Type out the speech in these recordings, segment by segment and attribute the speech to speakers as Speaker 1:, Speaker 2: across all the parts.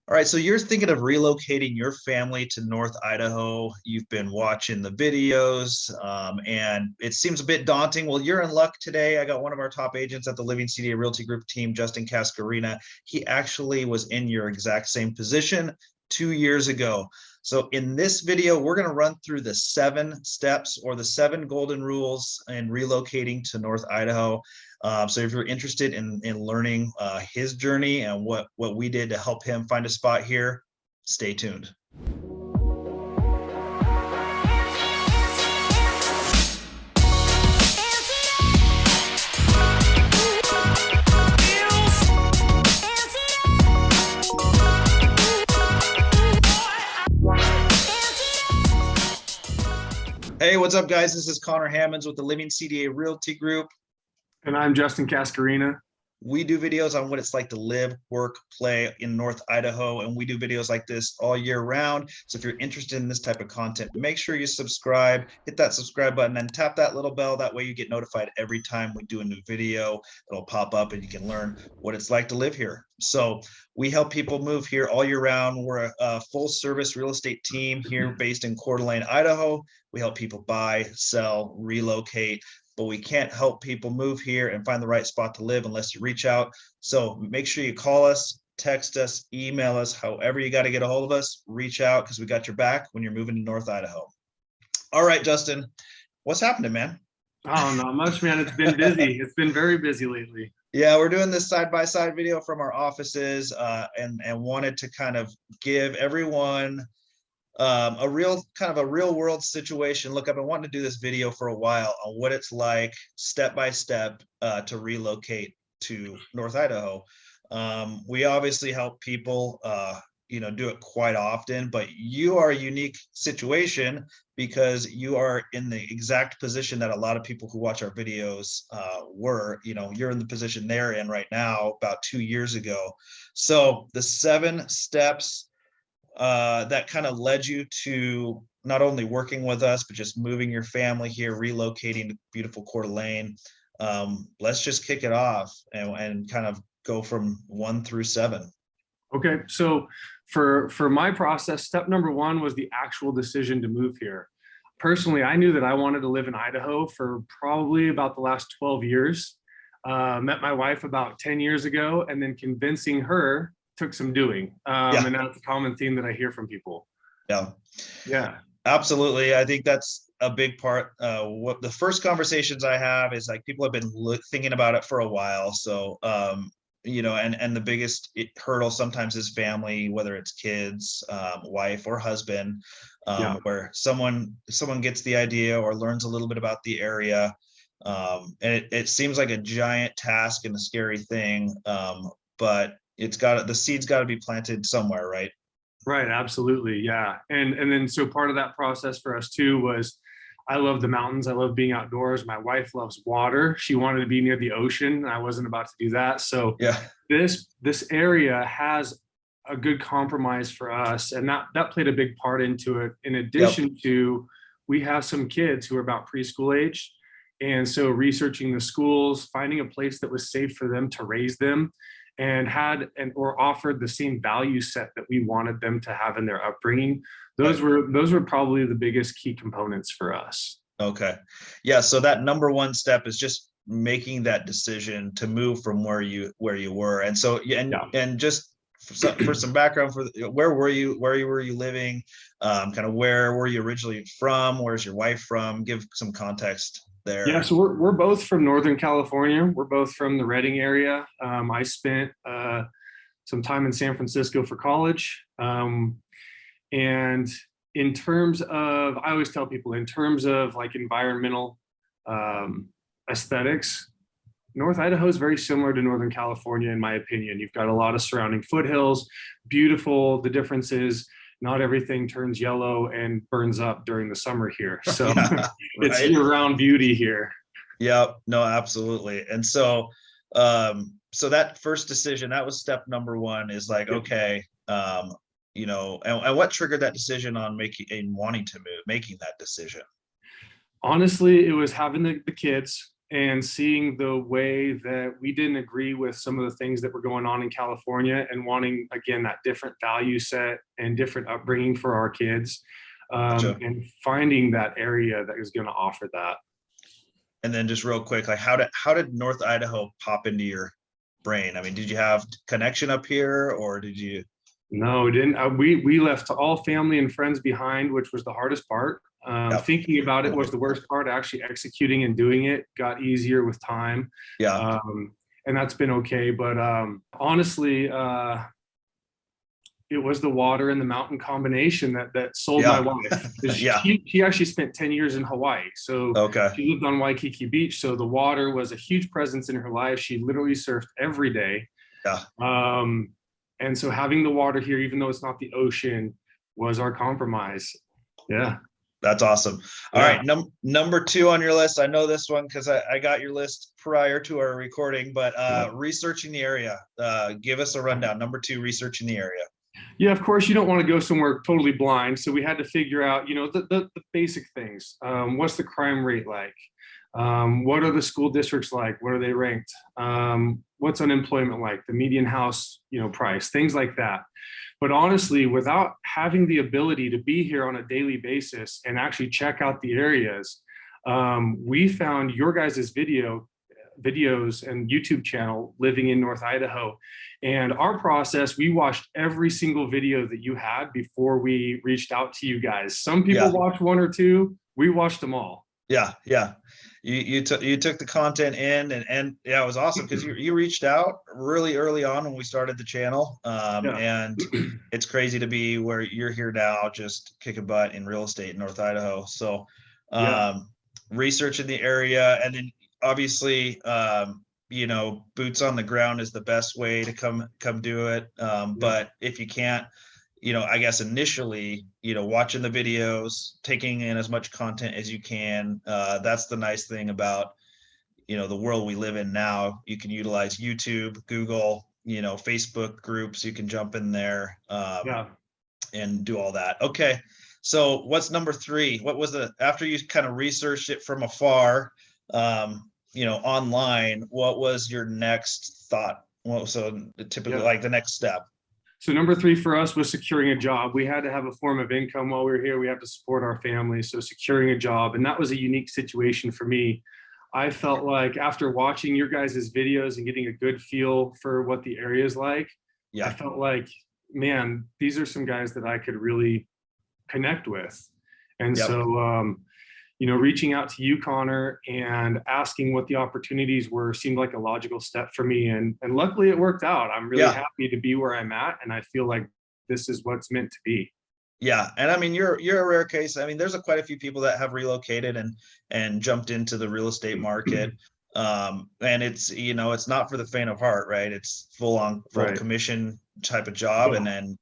Speaker 1: All right, so you're thinking of relocating your family to North Idaho. You've been watching the videos, and it seems a bit daunting. Well, you're in luck today. I got one of our top agents at the Living CDA Realty Group team, Justin Cascarina. He actually was in your exact same position 2 years ago. So in this video, we're going to run through the 7 steps or the 7 golden rules in relocating to North Idaho. So if you're interested in learning his journey and what we did to help him find a spot here, stay tuned. Hey, what's up, guys? This is Conor Hammons with the Living CDA Realty Group.
Speaker 2: And I'm Justin Cascarina.
Speaker 1: We do videos on what it's like to live, work, play in North Idaho, and we do videos like this all year round. So if you're interested in this type of content, make sure you subscribe, hit that subscribe button, and tap that little bell. That way you get notified every time we do a new video. It'll pop up and you can learn what it's like to live here. So we help people move here all year round. We're a full service real estate team here based in Coeur, Idaho. We help people buy, sell, relocate, but we can't help people move here and find the right spot to live unless you reach out. So make sure you call us, text us, email us, however you got to get a hold of us, reach out because we got your back when you're moving to North Idaho. All right, Justin, what's happening, man?
Speaker 2: Oh, not much, man. It's been busy. It's been very busy lately.
Speaker 1: Yeah, we're doing this side-by-side video from our offices and wanted to kind of give everyone a real world situation. Look, I've been wanting to do this video for a while on what it's like step by step to relocate to North Idaho. We obviously help people do it quite often, but you are a unique situation because you are in the exact position that a lot of people who watch our videos were. You're in the position they're in right now about 2 years ago. So the 7 steps that kind of led you to not only working with us, but just moving your family here, relocating to beautiful Coeur. Let's just kick it off and kind of go from 1 through 7.
Speaker 2: Okay, so for my process, step number 1 was the actual decision to move here. Personally, I knew that I wanted to live in Idaho for probably about the last 12 years. Met my wife about 10 years ago, and then convincing her took some doing. And that's a common theme that I hear from people. Yeah, absolutely.
Speaker 1: I think that's a big part. What the first conversations I have is like people have been thinking about it for a while. So, and the biggest hurdle sometimes is family, whether it's kids, wife or husband, where someone gets the idea or learns a little bit about the area. And it seems like a giant task and a scary thing. But the seed's got to be planted somewhere, right?
Speaker 2: Right, absolutely, yeah. And then so part of that process for us too was I love the mountains. I love being outdoors. My wife loves water. She wanted to be near the ocean. I wasn't about to do that. So
Speaker 1: yeah,
Speaker 2: this area has a good compromise for us, and that played a big part into it. In addition to, we have some kids who are about preschool age, and so researching the schools, finding a place that was safe for them to raise them, and or offered the same value set that we wanted them to have in their upbringing. Those were probably the biggest key components for us.
Speaker 1: Okay. Yeah. So that number 1 step is just making that decision to move from where you were. And so, and just for some background, where were you living? Kind of where were you originally from? Where's your wife from? Give some context there.
Speaker 2: Yeah, so we're both from Northern California. We're both from the Redding area. I spent some time in San Francisco for college. And in terms of, I always tell people, in terms of like environmental aesthetics, North Idaho is very similar to Northern California, in my opinion. You've got a lot of surrounding foothills, beautiful. The difference is not everything turns yellow and burns up during the summer here. So it's year-round beauty here.
Speaker 1: Yeah, no, absolutely. And so, so that first decision, that was step number 1 is like, okay, and what triggered that decision on wanting to move, making that decision?
Speaker 2: Honestly, it was having the kids. and seeing the way that we didn't agree with some of the things that were going on in California, and wanting, again, that different value set and different upbringing for our kids,
Speaker 1: Gotcha.
Speaker 2: and finding that area that is going to offer that.
Speaker 1: And then just real quick, like how did North Idaho pop into your brain? I mean, did you have connection up here, or did you?
Speaker 2: No, we didn't. We left all family and friends behind, which was the hardest part.
Speaker 1: Yeah.
Speaker 2: Thinking about it was the worst part. Actually executing and doing it got easier with time.
Speaker 1: Yeah.
Speaker 2: And that's been okay. But honestly, it was the water and the mountain combination that sold my
Speaker 1: Yeah.
Speaker 2: wife.
Speaker 1: Yeah.
Speaker 2: She actually spent 10 years in Hawaii. So
Speaker 1: Okay.
Speaker 2: she lived on Waikiki Beach. So the water was a huge presence in her life. She literally surfed every day.
Speaker 1: Yeah.
Speaker 2: And so having the water here, even though it's not the ocean, was our compromise. Yeah.
Speaker 1: That's awesome. All
Speaker 2: Yeah.
Speaker 1: right. Number 2 on your list. I know this one because I got your list prior to our recording, but researching the area. Give us a rundown. Number 2, researching the area.
Speaker 2: Yeah, of course, you don't want to go somewhere totally blind. So we had to figure out, you know, the basic things. What's the crime rate like? What are the school districts like? What are they ranked? What's unemployment like? The median house, you know, price, things like that. But honestly, without having the ability to be here on a daily basis and actually check out the areas, we found your guys' videos and YouTube channel, Living in North Idaho. And our process, we watched every single video that you had before we reached out to you guys. Some people watched 1 or 2, we watched them all.
Speaker 1: Yeah. Yeah. You took the content in, and yeah, it was awesome because you reached out really early on when we started the channel. And it's crazy to be where you're here now, just kicking butt in real estate in North Idaho. So researching the area, and then obviously you know, boots on the ground is the best way to come do it. But if you can't, you know, I guess initially, you know, watching the videos, taking in as much content as you can. That's the nice thing about, you know, the world we live in now. You can utilize YouTube, Google, you know, Facebook groups. You can jump in there and do all that. Okay. So what's number 3? What was after you kind of researched it from afar, you know, online, what was your next thought? Well, so typically like the next step.
Speaker 2: So number 3 for us was securing a job. We had to have a form of income while we were here. We have to support our family. So securing a job, and that was a unique situation for me. I felt like after watching your guys' videos and getting a good feel for what the area is like, I felt like, man, these are some guys that I could really connect with. And so, you know, reaching out to you, Conor, and asking what the opportunities were seemed like a logical step for me. And luckily it worked out. I'm really happy to be where I'm at. And I feel like this is what's meant to be.
Speaker 1: Yeah. And I mean, you're a rare case. I mean, there's quite a few people that have relocated and jumped into the real estate market. And it's, you know, it's not for the faint of heart, right? It's full commission type of job. And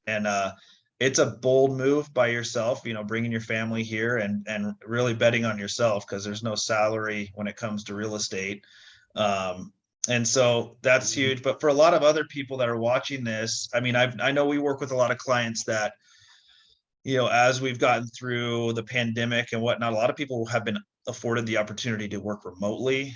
Speaker 1: it's a bold move by yourself, you know, bringing your family here and really betting on yourself, because there's no salary when it comes to real estate. And so that's huge. But for a lot of other people that are watching this, I mean, I know we work with a lot of clients that, you know, as we've gotten through the pandemic and whatnot, a lot of people have been afforded the opportunity to work remotely.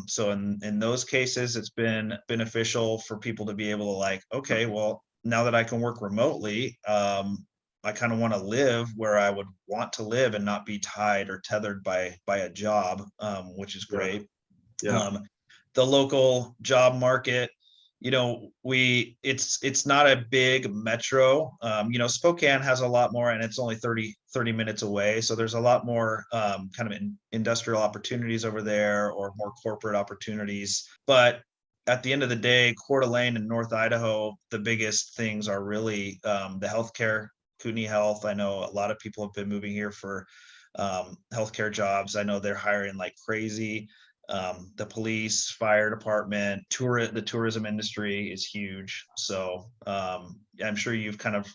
Speaker 1: So in those cases, it's been beneficial for people to be able to like, okay, well, now that I can work remotely, I kind of want to live where I would want to live and not be tied or tethered by a job, which is great. The local job market, you know, it's not a big metro. You know, Spokane has a lot more, and it's only 30 minutes away. So there's a lot more kind of industrial opportunities over there, or more corporate opportunities. But at the end of the day, Coeur d'Alene and North Idaho, the biggest things are really the healthcare, Kootenai Health. I know a lot of people have been moving here for healthcare jobs. I know they're hiring like crazy. The police, fire department, the tourism industry is huge. So I'm sure you've kind of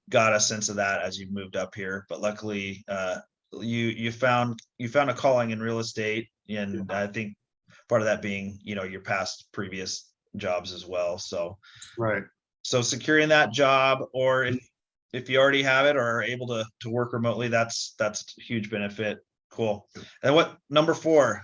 Speaker 1: got a sense of that as you've moved up here. But luckily, you found a calling in real estate, and I think part of that being, you know, your previous jobs as well. So so securing that job, or if you already have it or are able to work remotely, that's a huge benefit. Cool. And what number 4?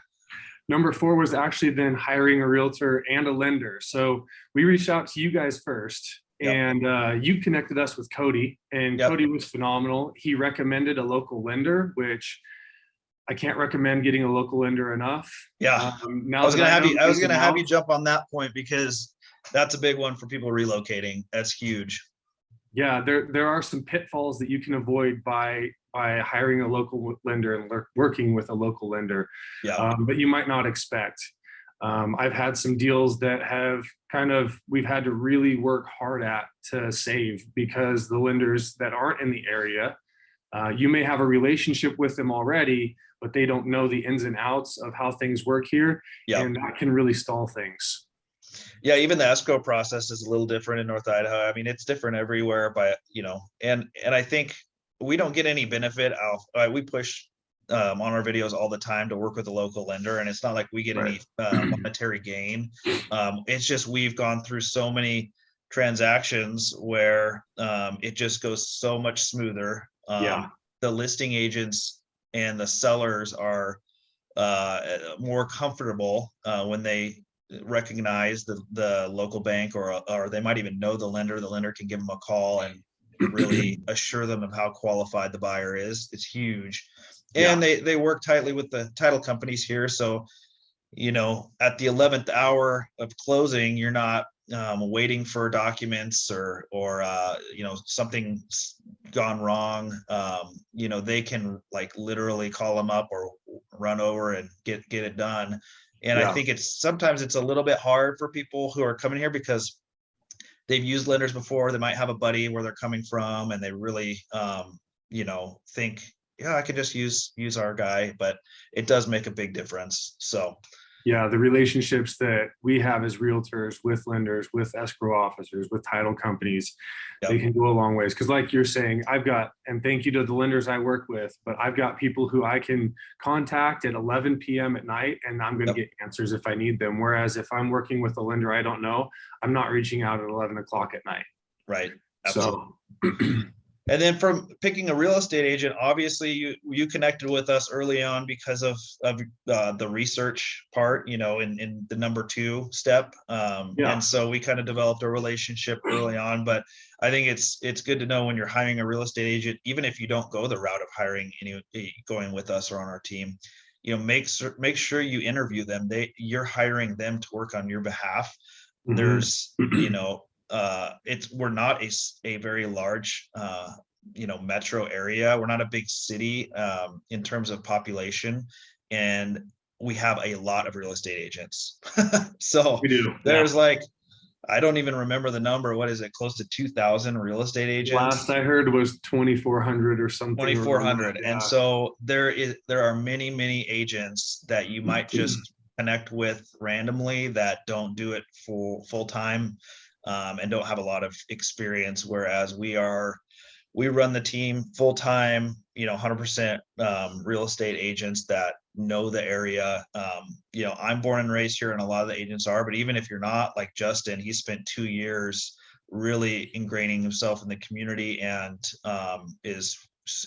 Speaker 2: Number 4 was actually then hiring a realtor and a lender. So we reached out to you guys first, and you connected us with Cody, and Cody was phenomenal. He recommended a local lender, which I can't recommend getting a local lender enough.
Speaker 1: Yeah.
Speaker 2: Now
Speaker 1: I was gonna have you jump on that point, because that's a big one for people relocating. That's huge.
Speaker 2: Yeah, there are some pitfalls that you can avoid by hiring a local lender and working with a local lender, but you might not expect. I've had some deals that have we've had to really work hard at to save, because the lenders that aren't in the area, you may have a relationship with them already, but they don't know the ins and outs of how things work here, and that can really stall things.
Speaker 1: Yeah, even the escrow process is a little different in North Idaho. I mean, it's different everywhere, but and I think we don't get any benefit out. We push on our videos all the time to work with a local lender, and it's not like we get any monetary gain. It's just we've gone through so many transactions where it just goes so much smoother. The listing agents and the sellers are more comfortable when they recognize the local bank, or they might even know the lender. The lender can give them a call and really assure them of how qualified the buyer is. It's huge. And they work tightly with the title companies here. So, at the 11th hour of closing, you're not waiting for documents or something's gone wrong. They can literally call them up or run over and get it done. And I think sometimes it's a little bit hard for people who are coming here, because they've used lenders before. They might have a buddy where they're coming from, and they really, think, I could just use our guy, but it does make a big difference. So.
Speaker 2: Yeah, the relationships that we have as realtors with lenders, with escrow officers, with title companies, they can go a long ways. Because like you're saying, and thank you to the lenders I work with, but I've got people who I can contact at 11 p.m. at night, and I'm going to get answers if I need them. Whereas if I'm working with a lender I don't know, I'm not reaching out at 11 o'clock at night.
Speaker 1: Right. Absolutely. So. And then from picking a real estate agent, obviously you connected with us early on because of the research part, in the number 2 step. And so we kind of developed a relationship early on. But I think it's good to know when you're hiring a real estate agent, even if you don't go the route of hiring going with us or on our team, make sure you interview them. You're hiring them to work on your behalf. There's we're not a very large metro area. We're not a big city in terms of population, and we have a lot of real estate agents. So there's I don't even remember the number. What is it? Close to 2,000 real estate agents.
Speaker 2: Last I heard was 2,400 or something.
Speaker 1: 2,400. And so there are many agents that you might just connect with randomly that don't do it full time. And don't have a lot of experience, whereas we run the team full time, 100% real estate agents that know the area. I'm born and raised here, and a lot of the agents are, but even if you're not, like Justin, he spent 2 years really ingraining himself in the community and is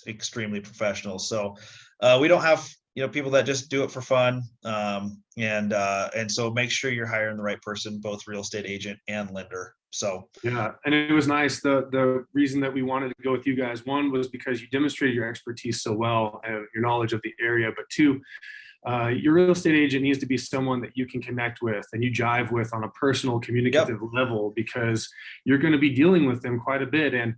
Speaker 1: extremely professional. So we don't have people that just do it for fun. And so make sure you're hiring the right person, both real estate agent and lender. So
Speaker 2: yeah, and it was nice. The reason that we wanted to go with you guys, one was because you demonstrated your expertise so well and your knowledge of the area, but 2, your real estate agent needs to be someone that you can connect with and you jive with on a personal communicative level, because you're going to be dealing with them quite a bit. And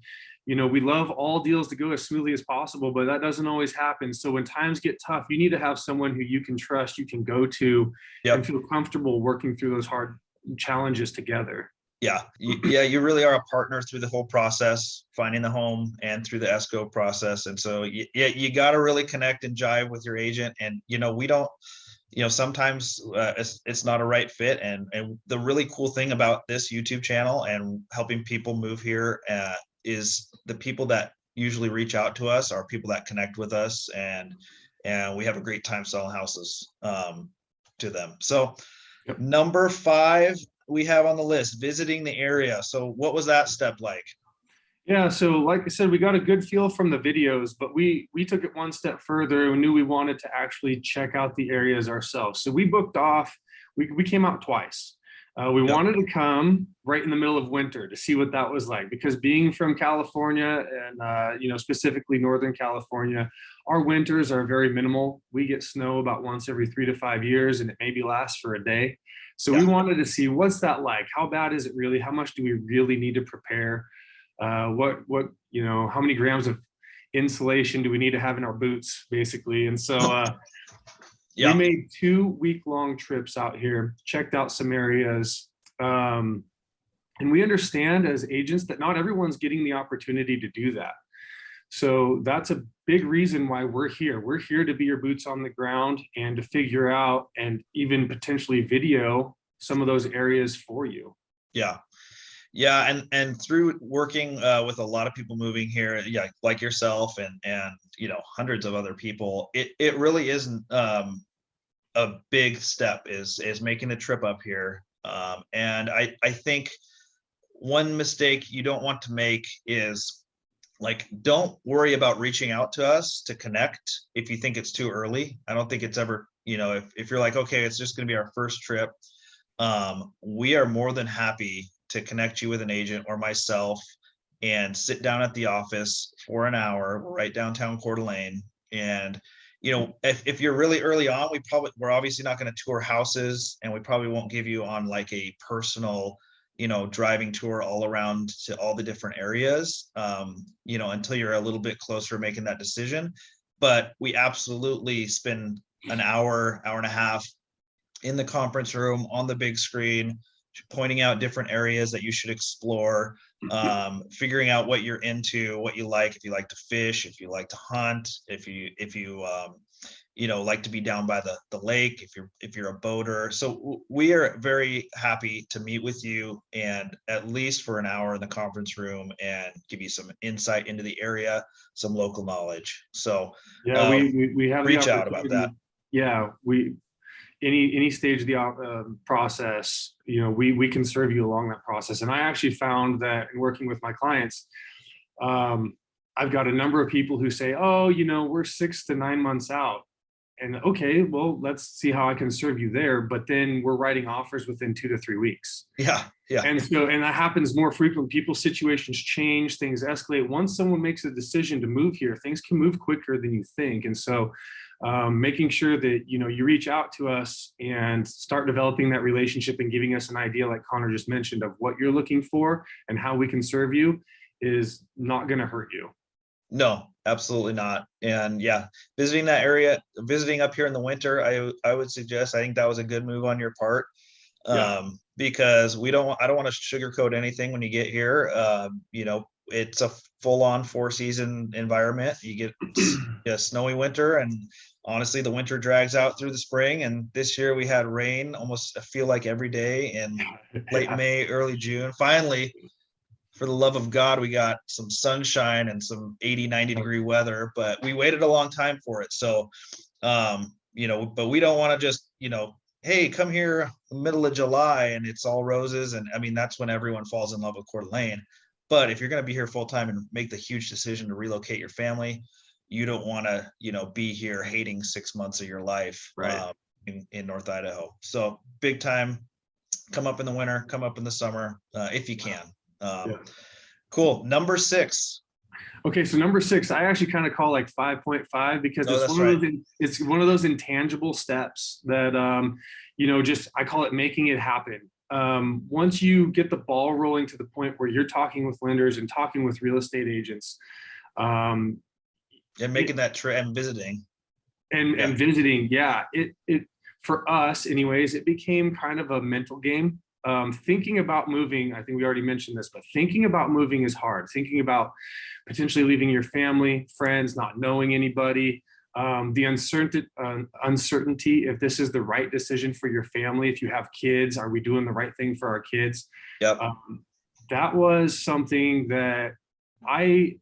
Speaker 2: we love all deals to go as smoothly as possible, but that doesn't always happen. So when times get tough, you need to have someone who you can trust, you can go to, and feel comfortable working through those hard challenges together.
Speaker 1: Yeah, you really are a partner through the whole process, finding the home and through the escrow process. And so you got to really connect and jive with your agent. And we don't, sometimes it's not a right fit. And the really cool thing about this YouTube channel and helping people move here is the people that usually reach out to us are people that connect with us, and we have a great time selling houses to them. So number 5 we have on the list, visiting the area. So what was that step like?
Speaker 2: Yeah, so like I said, we got a good feel from the videos, but we took it one step further and knew we wanted to actually check out the areas ourselves. So we booked off, we came out twice. We
Speaker 1: Yep.
Speaker 2: wanted to come right in the middle of winter to see what that was like, because being from California and specifically Northern California, our winters are very minimal. We get snow about once every 3 to 5 years, and it maybe lasts for a day. So we
Speaker 1: Yeah.
Speaker 2: wanted to see, what's that like? How bad is it really? How much do we really need to prepare? How many grams of insulation do we need to have in our boots, basically? And so we
Speaker 1: Yeah.
Speaker 2: made 2-week-long trips out here, checked out some areas. And we understand as agents that not everyone's getting the opportunity to do that. So that's a big reason why we're here. We're here to be your boots on the ground and to figure out and even potentially video some of those areas for you.
Speaker 1: Yeah. Yeah, and through working with a lot of people moving here, yeah, like yourself and hundreds of other people, it really isn't a big step is making the trip up here. And I think one mistake you don't want to make is, like, don't worry about reaching out to us to connect if you think it's too early. I don't think it's ever, if you're like, okay, it's just going to be our first trip, we are more than happy to connect you with an agent or myself and sit down at the office for an hour. We're right downtown Coeur d'Alene. And, if you're really early on, we're obviously not going to tour houses, and we probably won't give you on like a personal, driving tour all around to all the different areas, until you're a little bit closer making that decision. But we absolutely spend an hour and a half in the conference room on the big screen, pointing out different areas that you should explore, figuring out what you're into, what you like, if you like to fish, if you like to hunt, if you like to be down by the lake, if you're a boater. So we are very happy to meet with you, and at least for an hour in the conference room, and give you some insight into the area, some local knowledge. So
Speaker 2: yeah, we have
Speaker 1: reach out about that.
Speaker 2: Yeah, any stage of the process, we can serve you along that process. And I actually found that in working with my clients, I've got a number of people who say, oh, we're 6 to 9 months out. And okay, well, let's see how I can serve you there. But then we're writing offers within 2 to 3 weeks.
Speaker 1: Yeah.
Speaker 2: And that happens more frequently. People's situations change, things escalate. Once someone makes a decision to move here, things can move quicker than you think. And so making sure that you reach out to us and start developing that relationship and giving us an idea, like Conor just mentioned, of what you're looking for and how we can serve you is not going to hurt you.
Speaker 1: No, absolutely not. And yeah, visiting that area, visiting up here in the winter, I would suggest, I think that was a good move on your part. Because I don't want to sugarcoat anything when you get here. It's a full-on 4-season environment. You get a snowy winter, and honestly, the winter drags out through the spring. And this year we had rain almost, I feel like, every day in late May, early June. Finally, for the love of God, we got some sunshine and some 80, 90 degree weather, but we waited a long time for it. So, but we don't want to just, hey, come here in the middle of July and it's all roses. And I mean, that's when everyone falls in love with Coeur d'Alene. But if you're going to be here full time and make the huge decision to relocate your family, you don't want to, be here hating 6 months of your life,
Speaker 2: right,
Speaker 1: in North Idaho. So big time, come up in the winter, come up in the summer, if you can. Cool. Number 6.
Speaker 2: Okay, so number 6, I actually kind of call like 5.5, because it's one of those intangible steps that I call it making it happen. Once you get the ball rolling to the point where you're talking with lenders and talking with real estate agents, and
Speaker 1: making that trip and visiting,
Speaker 2: and visiting, it for us anyways, it became kind of a mental game. Thinking about moving, I think we already mentioned this, but thinking about moving is hard. Thinking about potentially leaving your family, friends, not knowing anybody, the uncertainty if this is the right decision for your family. If you have kids, are we doing the right thing for our kids?
Speaker 1: Yep.
Speaker 2: That was something that I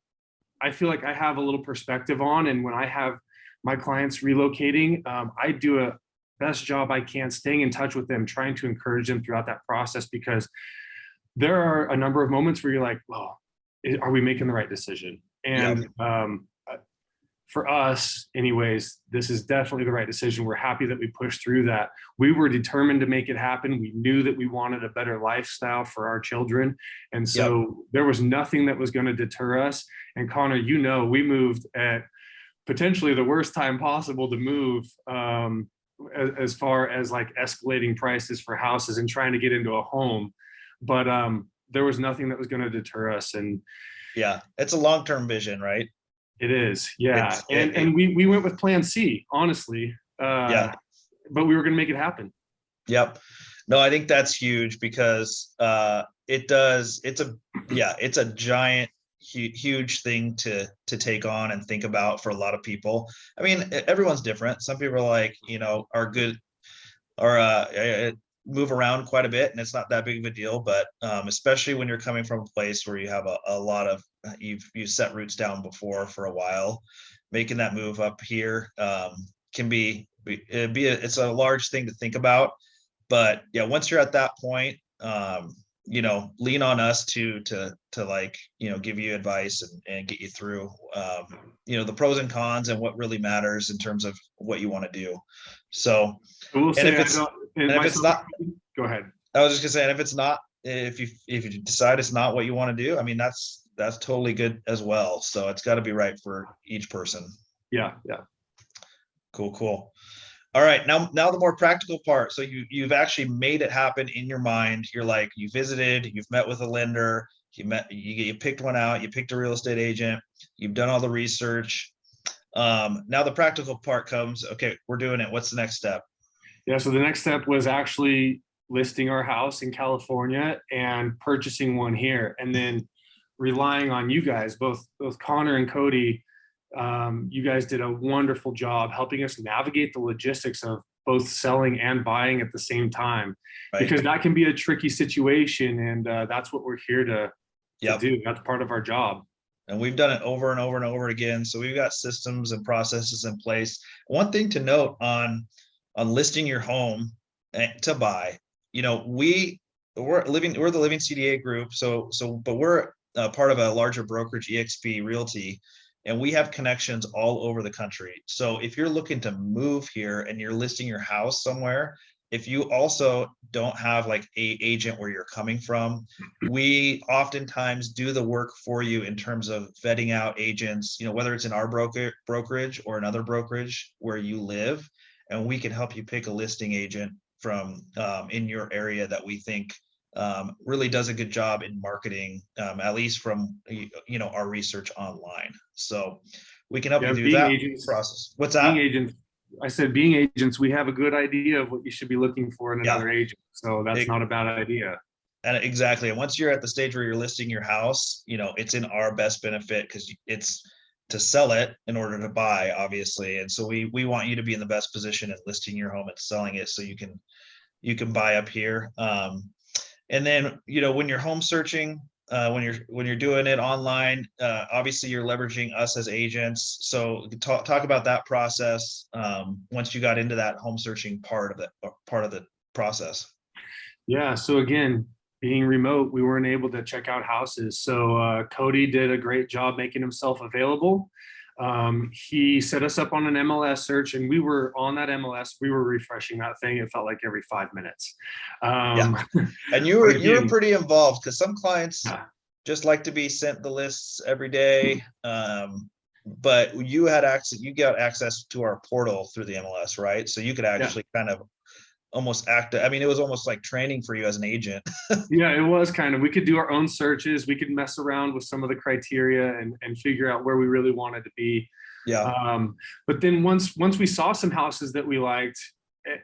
Speaker 2: feel like I have a little perspective on. And when I have my clients relocating, I do a best job I can staying in touch with them, trying to encourage them throughout that process, because there are a number of moments where you're like, well, are we making the right decision? And for us, anyways, this is definitely the right decision. We're happy that we pushed through that. We were determined to make it happen. We knew that we wanted a better lifestyle for our children. And so there was nothing that was going to deter us. And Connor, you know, we moved at potentially the worst time possible to move, as far as like escalating prices for houses and trying to get into a home. But there was nothing that was going to deter us. And
Speaker 1: yeah, it's a long-term vision, right?
Speaker 2: It is, yeah. And we went with plan C, honestly. But we were going to make it happen.
Speaker 1: Yep. No, I think that's huge because it's a giant, huge thing to take on and think about for a lot of people. I mean, everyone's different. Some people are like, you know, are good or move around quite a bit and it's not that big of a deal, but especially when you're coming from a place where you have a lot of you've set roots down before for a while, making that move up here can it's a large thing to think about. But yeah, once you're at that point, you know, lean on us to like, you know, give you advice and get you through you know, the pros and cons and what really matters in terms of what you want to do. So
Speaker 2: we'll say,
Speaker 1: if it's not,
Speaker 2: go ahead.
Speaker 1: I was just gonna say, and if it's not, if you decide it's not what you want to do, I mean, that's totally good as well. So it's got to be right for each person.
Speaker 2: Yeah.
Speaker 1: Cool. All right, now the more practical part. So you've actually made it happen in your mind. You're like, you visited, you've met with a lender, you picked one out, you picked a real estate agent, you've done all the research. Now the practical part comes. Okay, we're doing it. What's the next step?
Speaker 2: Yeah, so the next step was actually listing our house in California and purchasing one here, and then relying on you guys, both Connor and Cody. You guys did a wonderful job helping us navigate the logistics of both selling and buying at the same time, because that can be a tricky situation, and that's what we're here to do. That's part of our job.
Speaker 1: And we've done it over and over and over again. So we've got systems and processes in place. One thing to note on listing your home to buy, you know, we're the Living CDA group. But we're part of a larger brokerage, EXP Realty, and we have connections all over the country. So if you're looking to move here and you're listing your house somewhere, if you also don't have like a agent where you're coming from, we oftentimes do the work for you in terms of vetting out agents, you know, whether it's in our brokerage or another brokerage where you live, and we can help you pick a listing agent from in your area that we think really does a good job in marketing, at least from, you know, our research online. So we can help you do that process. What's that?
Speaker 2: Being agents, I said, being agents, we have a good idea of what you should be looking for in another agent. So that's not a bad idea.
Speaker 1: And exactly. And once you're at the stage where you're listing your house, you know, it's in our best benefit because it's to sell it in order to buy, obviously. And so we want you to be in the best position in listing your home and selling it so you can buy up here. And then, you know, when you're home searching, when you're doing it online, obviously you're leveraging us as agents. So talk about that process once you got into that home searching part of the process. Yeah.
Speaker 2: So again, being remote, we weren't able to check out houses. So Cody did a great job making himself available. He set us up on an MLS search, and we were on that MLS. We were refreshing that thing. It felt like every 5 minutes.
Speaker 1: And you were pretty involved because some clients just like to be sent the lists every day. But you had access. You got access to our portal through the MLS, right? So you could actually kind of almost I mean, it was almost like training for you as an agent.
Speaker 2: Yeah, it was kind of. We could do our own searches. We could mess around with some of the criteria and figure out where we really wanted to be.
Speaker 1: Yeah.
Speaker 2: But then once we saw some houses that we liked,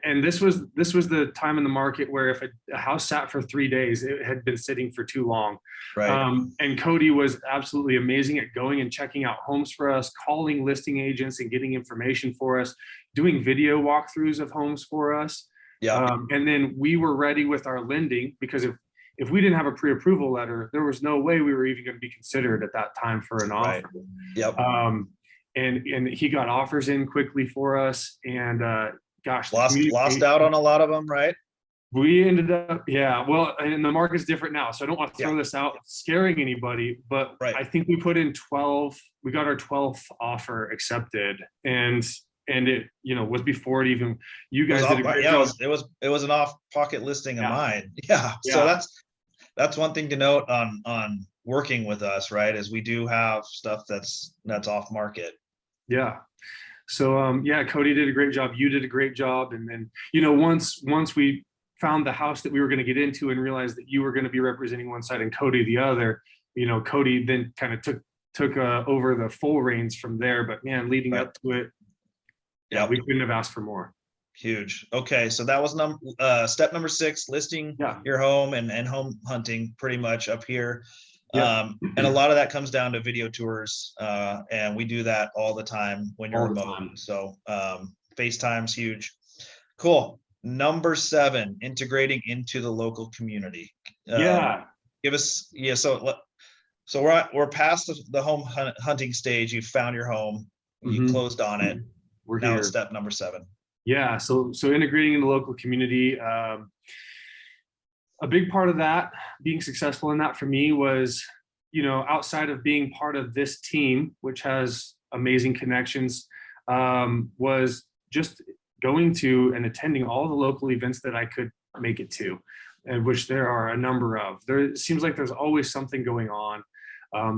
Speaker 2: and this was the time in the market where if a house sat for 3 days, it had been sitting for too long.
Speaker 1: Right.
Speaker 2: And Cody was absolutely amazing at going and checking out homes for us, calling listing agents and getting information for us, doing video walkthroughs of homes for us.
Speaker 1: Yeah.
Speaker 2: And then we were ready with our lending, because if we didn't have a pre-approval letter, there was no way we were even going to be considered at that time for an offer.
Speaker 1: Right. Yep.
Speaker 2: And he got offers in quickly for us, and gosh,
Speaker 1: lost out on a lot of them, right?
Speaker 2: We ended up, yeah, well, and the market's different now, so I don't want to
Speaker 1: Yeah.
Speaker 2: throw this out scaring anybody, but
Speaker 1: Right.
Speaker 2: I think we put in 12, we got our 12th offer accepted, and it, was before it even, you
Speaker 1: It was
Speaker 2: guys did
Speaker 1: off,
Speaker 2: a great
Speaker 1: yeah,
Speaker 2: job.
Speaker 1: it was an off-pocket listing of
Speaker 2: Yeah,
Speaker 1: mine. Yeah. So
Speaker 2: yeah,
Speaker 1: that's one thing to note on working with us, right? Is we do have stuff that's off market.
Speaker 2: yeah. So yeah, Cody did a great job. You did a great job. And then, once we found the house that we were going to get into and realized that you were going to be representing one side and Cody the other, Cody then kind of took over the full reins from there. But man, leading
Speaker 1: Right.
Speaker 2: up to it, yeah,
Speaker 1: Yep.
Speaker 2: we couldn't have asked for more.
Speaker 1: Huge. Okay, so that was step number 6, listing
Speaker 2: Yeah.
Speaker 1: your home and home hunting pretty much up here.
Speaker 2: Yeah.
Speaker 1: And a lot of that comes down to video tours, and we do that all the time when you're
Speaker 2: All the
Speaker 1: remote.
Speaker 2: time.
Speaker 1: So FaceTime's huge. Cool. Number 7, integrating into the local community.
Speaker 2: Yeah.
Speaker 1: Give us, yeah. So we're past the home hunting stage. You found your home. You
Speaker 2: Mhm.
Speaker 1: closed on it.
Speaker 2: We're
Speaker 1: Now
Speaker 2: here.
Speaker 1: it's step number 7.
Speaker 2: Yeah. So integrating in the local community. A big part of that, being successful in that for me was, outside of being part of this team, which has amazing connections, was just going to and attending all the local events that I could make it to, and which there are a number of. There seems like there's always something going on.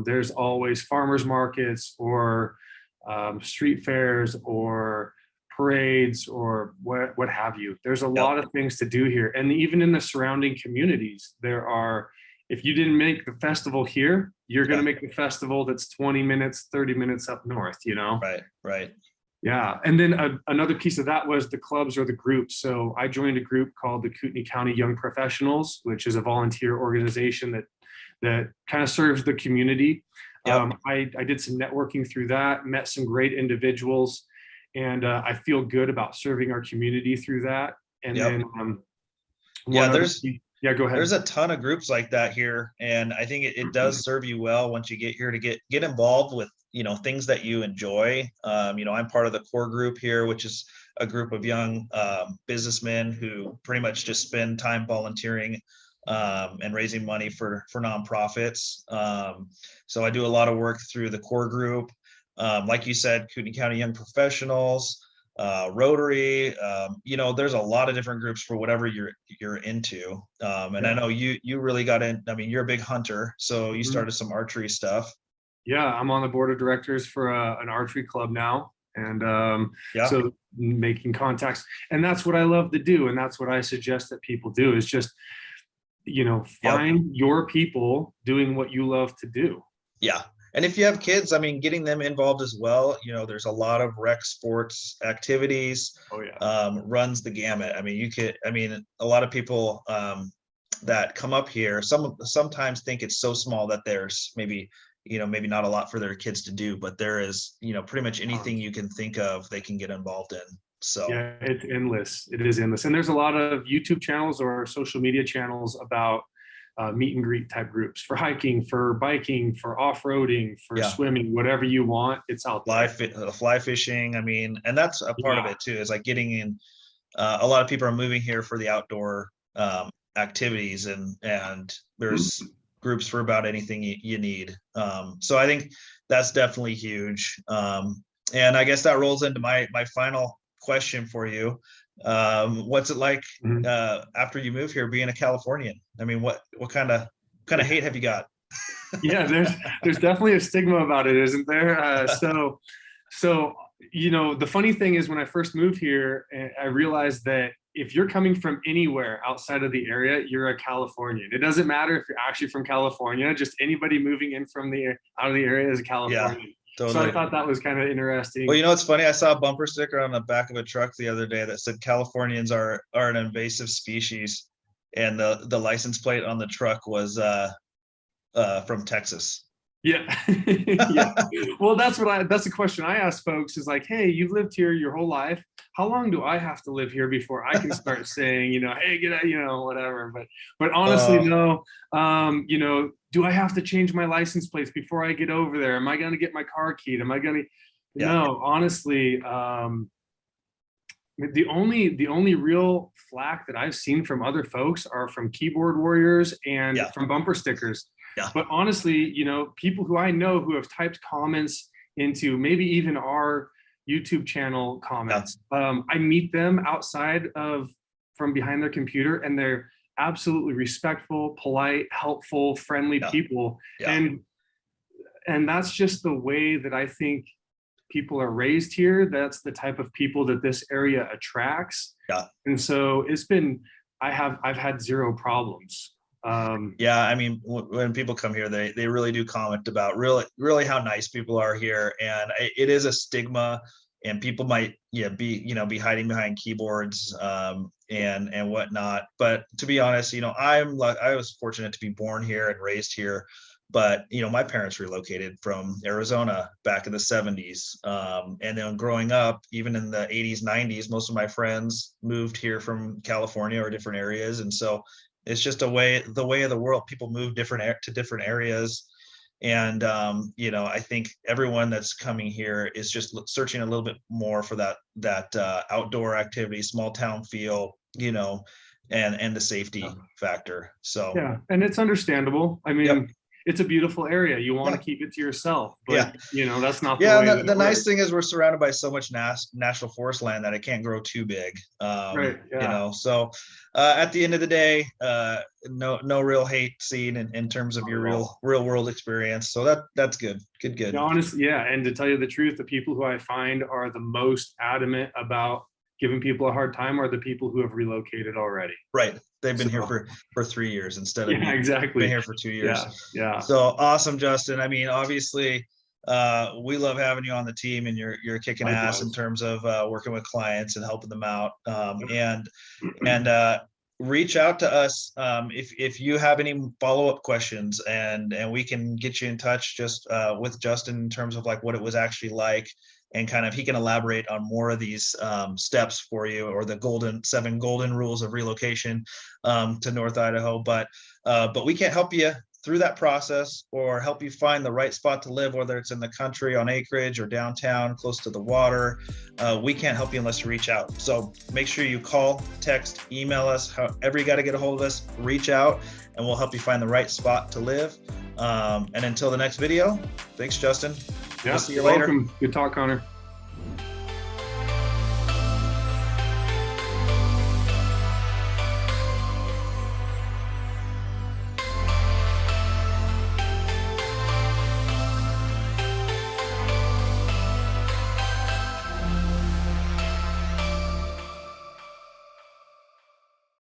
Speaker 2: There's always farmers markets or street fairs or parades or what have you. There's a lot of things to do here. And even in the surrounding communities, there are, if you didn't make the festival here, you're going to make the festival that's 20 minutes, 30 minutes up north,
Speaker 1: Right.
Speaker 2: Yeah. And then another piece of that was the clubs or the groups. So I joined a group called the Kootenai County Young Professionals, which is a volunteer organization that kind of serves the community. I did some networking through that, met some great individuals, and I feel good about serving our community through that. And then go ahead.
Speaker 1: There's a ton of groups like that here, and I think it does serve you well once you get here to get involved with things that you enjoy. I'm part of the Coeur group here, which is a group of young businessmen who pretty much just spend time volunteering and raising money for nonprofits. So I do a lot of work through the Coeur group. Like you said, Kootenai County Young Professionals, Rotary, there's a lot of different groups for whatever you're into. And I know you really got in. I mean, you're a big hunter, so you started some archery stuff.
Speaker 2: Yeah, I'm on the board of directors for an archery club now. And so making contacts, and that's what I love to do. And that's what I suggest that people do is just, find your people doing what you love to do.
Speaker 1: Yeah. And if you have kids, I mean, getting them involved as well, there's a lot of rec sports activities.
Speaker 2: Oh yeah.
Speaker 1: Runs the gamut. I mean, a lot of people that come up here, sometimes think it's so small that there's maybe not a lot for their kids to do, but there is, pretty much anything you can think of, they can get involved in. So
Speaker 2: yeah, it's endless. It is endless. And there's a lot of YouTube channels or social media channels about meet and greet type groups for hiking, for biking, for off-roading, for swimming, whatever you want, it's out there.
Speaker 1: Fly fishing. I mean, and that's a part of it too, is like getting in. A lot of people are moving here for the outdoor activities, and there's groups for about anything you need. So I think that's definitely huge. And I guess that rolls into my final question for you. What's it like after you move here being a Californian? I mean, what kind of hate have you got?
Speaker 2: Yeah, there's definitely a stigma about it, isn't there? So the funny thing is, when I first moved here, I realized that if you're coming from anywhere outside of the area, you're a Californian. It doesn't matter if you're actually from California, just anybody moving in from out of the area is a Californian. Yeah. Totally. So I thought that was kind of interesting.
Speaker 1: Well, it's funny. I saw a bumper sticker on the back of a truck the other day that said Californians are an invasive species, and the license plate on the truck was from Texas.
Speaker 2: Yeah. Yeah. Well, that's the question I ask folks is like, hey, you've lived here your whole life. How long do I have to live here before I can start saying, hey, get out, whatever. But honestly, no. Do I have to change my license plates before I get over there? Am I going to get my car keyed? Am I going to? No, honestly, The only real flack that I've seen from other folks are from keyboard warriors and
Speaker 1: Yeah.
Speaker 2: from bumper stickers.
Speaker 1: Yeah.
Speaker 2: But honestly, people who I know who have typed comments into maybe even our YouTube channel comments, I meet them outside from behind their computer, and they're absolutely respectful, polite, helpful, friendly people.
Speaker 1: Yeah.
Speaker 2: And that's just the way that I think people are raised here. That's the type of people that this area attracts.
Speaker 1: Yeah.
Speaker 2: And so I've had zero problems.
Speaker 1: Yeah, I mean, when people come here, they really do comment about really how nice people are here, and it is a stigma, and people might be hiding behind keyboards and whatnot. But to be honest, I was fortunate to be born here and raised here. But my parents relocated from Arizona back in the 70s, and then growing up, even in the 80s, 90s, most of my friends moved here from California or different areas, and so it's just the way of the world. People move to different areas, and I think everyone that's coming here is just searching a little bit more for that outdoor activity, small town feel, and the safety factor. So
Speaker 2: yeah, and it's understandable. I mean, it's a beautiful area. You want to keep it to yourself, but that's not the way.
Speaker 1: Yeah, the nice thing is we're surrounded by so much national forest land that it can't grow too big.
Speaker 2: Right. Yeah.
Speaker 1: So at the end of the day, no real hate seen in terms of your real world experience. So that's good. Good.
Speaker 2: Yeah, honestly, yeah. And to tell you the truth, the people who I find are the most adamant about giving people a hard time are the people who have relocated already.
Speaker 1: Right. They've been here for 3 years instead of been here for 2 years.
Speaker 2: Yeah.
Speaker 1: So awesome, Justin. I mean, obviously, we love having you on the team, and you're kicking ass in terms of working with clients and helping them out. And reach out to us if you have any follow-up questions, and we can get you in touch just with Justin in terms of like what it was actually like. And kind of he can elaborate on more of these steps for you, or the 7 golden rules of relocation to North Idaho. But we can't help you through that process or help you find the right spot to live, whether it's in the country on acreage or downtown close to the water. We can't help you unless you reach out. So make sure you call, text, email us, however you got to get a hold of us, reach out, and we'll help you find the right spot to live. And until the next video, thanks, Justin.
Speaker 2: Yeah,
Speaker 1: we'll see you later.
Speaker 2: Welcome. Good talk, Connor.